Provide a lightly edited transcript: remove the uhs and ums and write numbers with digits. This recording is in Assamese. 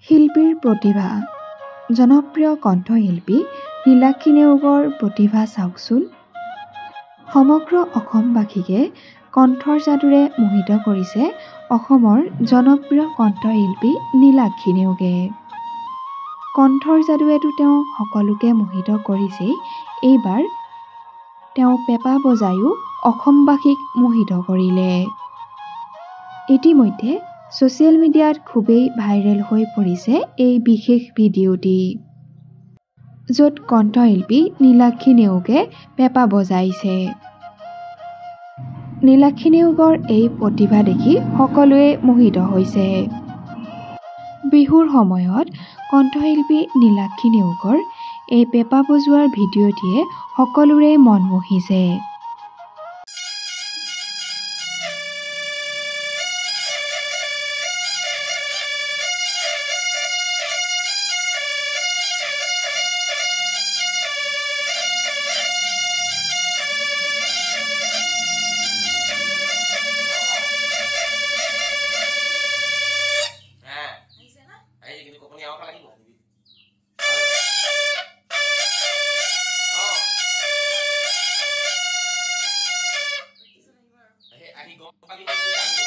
শিল্পীৰ প্ৰতিভা জনপ্ৰিয় কণ্ঠশিল্পী নীলাক্ষী নেওগৰ প্ৰতিভা চাওকচোন। সমগ্ৰ অসমবাসীকে কণ্ঠৰ যাদুৰে মোহিত কৰিছে অসমৰ জনপ্ৰিয় কণ্ঠশিল্পী নীলাক্ষী নেওগে। কণ্ঠৰ যাদুৱেতো তেওঁ সকলোকে মোহিত কৰিছেই, এইবাৰ তেওঁ পেঁপা বজায়ো অসমবাসীক মোহিত কৰিলে। ইতিমধ্যে ছ'চিয়েল মিডিয়াত খুবেই ভাইৰেল হৈ পৰিছে এই বিশেষ ভিডিঅ'টি, য'ত কণ্ঠশিল্পী নীলাক্ষী নেওগে পেঁপা বজাইছে। নীলাক্ষী নেওগৰ এই প্ৰতিভা দেখি সকলোৱে মোহিত হৈছে। বিহুৰ সময়ত কণ্ঠশিল্পী নীলাক্ষী নেওগৰ এই পেঁপা বজোৱাৰ ভিডিঅ'টিয়ে সকলোৰে মন মোহিছে। Ahi gom pagi